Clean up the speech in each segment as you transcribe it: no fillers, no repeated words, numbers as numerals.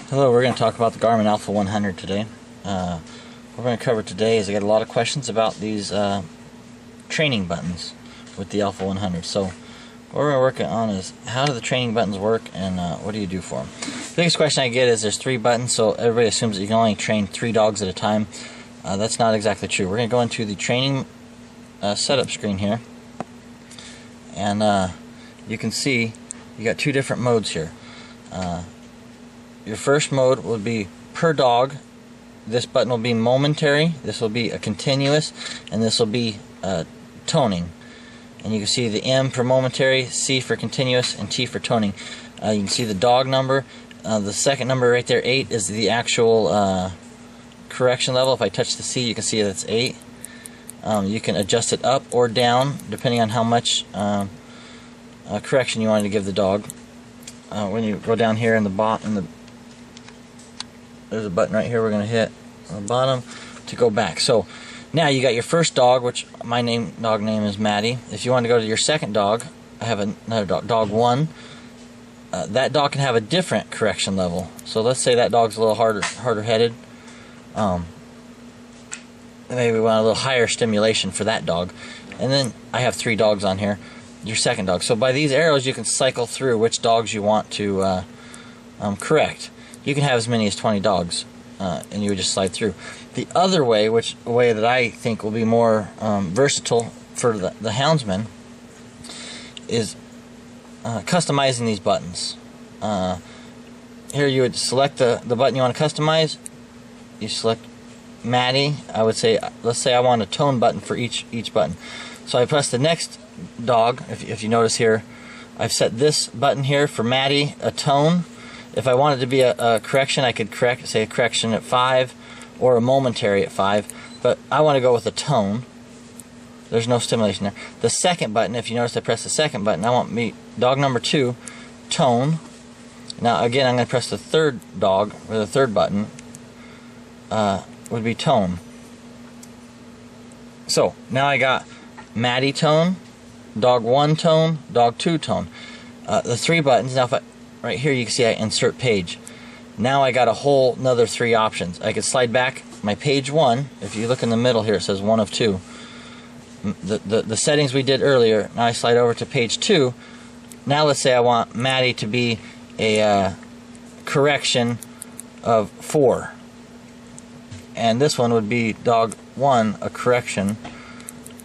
Hello, we're going to talk about the Garmin ALPHA 100 today. What we're going to cover today is I got a lot of questions about these training buttons with the ALPHA 100. So what we're working on is how do the training buttons work and what do you do for them? The biggest question I get is there's 3 buttons, so everybody assumes that you can only train 3 dogs at a time. That's not exactly true. We're going to go into the training setup screen here, and you can see you got 2 different modes here. Your first mode will be per dog. This button will be momentary, this will be a continuous, and this will be toning. And you can see the M for momentary, C for continuous, and T for toning. You can see the dog number. The second number right there, 8, is the actual correction level. If I touch the C, you can see that's 8. You can adjust it up or down depending on how much correction you wanted to give the dog. When you go down here in the bottom, there's a button right here we're going to hit on the bottom to go back. So now you got your first dog, which my dog name is Maddie. If you want to go to your second dog, I have another dog, dog 1. That dog can have a different correction level. So let's say that dog's a little harder headed. Maybe we want a little higher stimulation for that dog. And then I have 3 dogs on here, your second dog. So by these arrows you can cycle through which dogs you want to correct. You can have as many as 20 dogs, and you would just slide through. The other way, a way that I think will be more versatile for the houndsman, is customizing these buttons. Here you would select the button you want to customize. You select Maddie. I would say, let's say I want a tone button for each button. So I press the next dog. If you notice here, I've set this button here for Maddie, a tone. If I wanted to be a correction, I could say a correction at 5 or a momentary at 5, but I want to go with a tone. There's no stimulation there. The second button, if you notice I press the second button, I want dog number 2, tone. Now again, I'm going to press the third dog, or the third button, would be tone. So now I got Maddie tone, dog 1 tone, dog 2 tone. The 3 buttons. Now right here you can see I insert page. Now I got a whole another 3 options. I could slide back my page 1. If you look in the middle here, it says 1 of 2. The settings we did earlier. Now I slide over to page 2. Now let's say I want Maddie to be a correction of 4, and this one would be dog 1, a correction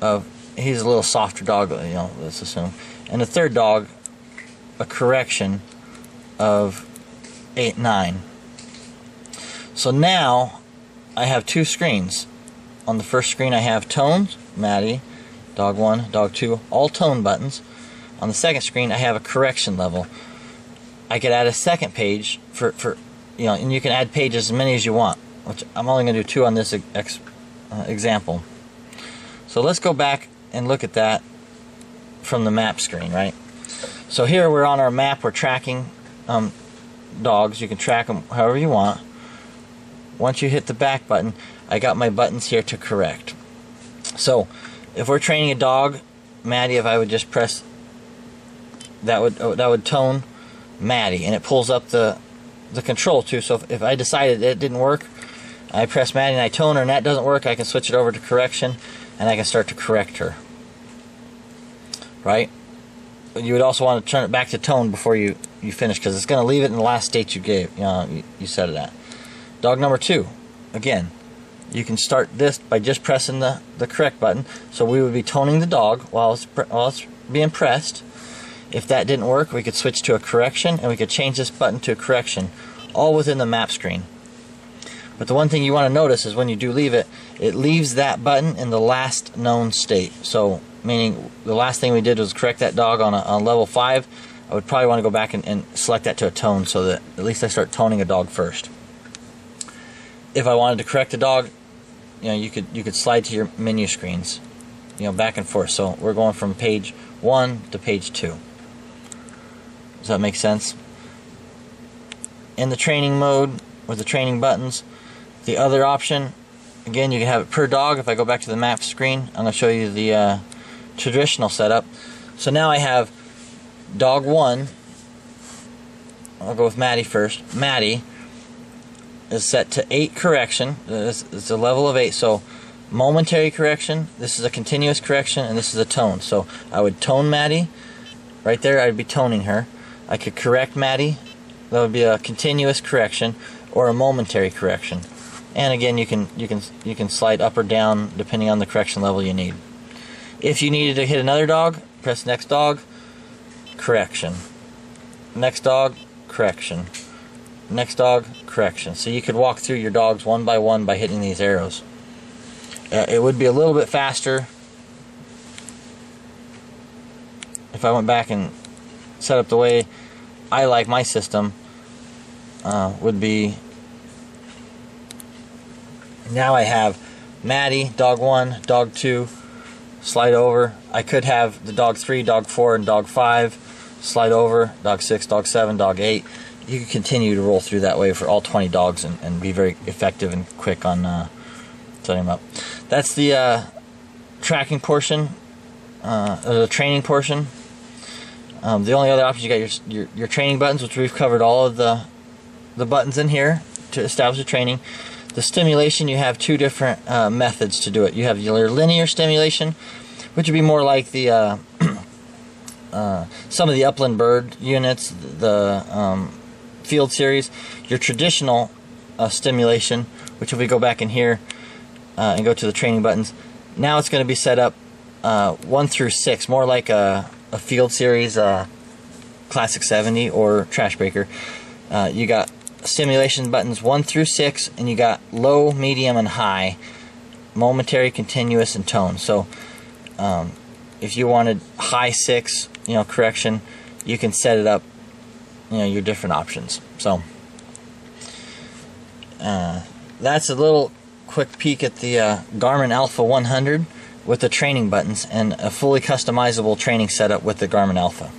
of, he's a little softer dog, let's assume, and the third dog, a correction of 8, 9. So now I have 2 screens. On the first screen I have tones, Maddie, dog 1, dog 2, all tone buttons. On the second screen I have a correction level. I could add a second page for and you can add pages as many as you want, which I'm only going to do 2 on this example. So let's go back and look at that from the map screen, right? So here we're on our map, we're tracking dogs. You can track them however you want. Once you hit the back button, I got my buttons here to correct. So if we're training a dog, Maddie, if I would just press that would tone Maddie, and it pulls up the control too. So if I decided it didn't work, I press Maddie and I tone her, and that doesn't work, I can switch it over to correction, and I can start to correct her. Right? You would also want to turn it back to tone before you finish, because it's going to leave it in the last state you gave, you set it at. Dog number 2, again, you can start this by just pressing the correct button. So we would be toning the dog while it's being pressed. If that didn't work, we could switch to a correction, and we could change this button to a correction, all within the map screen. But the one thing you want to notice is when you do leave it, it leaves that button in the last known state. So meaning the last thing we did was correct that dog on level 5. I would probably want to go back and select that to a tone, so that at least I start toning a dog first. If I wanted to correct a dog, you could slide to your menu screens, back and forth. So we're going from page 1 to page 2. Does that make sense? In the training mode with the training buttons, the other option, again, you can have it per dog. If I go back to the map screen, I'm going to show you the traditional setup. So now I have dog 1, I'll go with Maddie first. Maddie, is set to 8 correction. It's a level of 8. So momentary correction, this is a continuous correction, and this is a tone. So I would tone Maddie. Right there, I'd be toning her. I could correct Maddie. That would be a continuous correction or a momentary correction. And again, you can slide up or down depending on the correction level you need. If you needed to hit another dog, press next dog, correction. Next dog, correction. Next dog, correction. So you could walk through your dogs one by one by hitting these arrows. It would be a little bit faster if I went back and set up the way I like my system. Would be, now I have Maddie, dog 1, dog 2, slide over. I could have the dog 3, dog 4, and dog 5, slide over, dog 6, dog 7, dog 8. You can continue to roll through that way for all 20 dogs and be very effective and quick on setting them up. That's the tracking portion, the training portion. The only other option, you got your training buttons, which we've covered all of the buttons in here to establish the training. The stimulation, you have 2 different methods to do it. You have your linear stimulation, which would be more like the some of the upland bird units, the field series. Your traditional stimulation, which if we go back in here and go to the training buttons, now it's going to be set up 1 through 6, more like a field series Classic 70 or Trash Breaker. You got stimulation buttons 1 through 6, and you got low, medium, and high, momentary, continuous, and tone. So if you wanted high 6, correction, you can set it up, your different options. So that's a little quick peek at the Garmin ALPHA 100 with the training buttons and a fully customizable training setup with the Garmin ALPHA.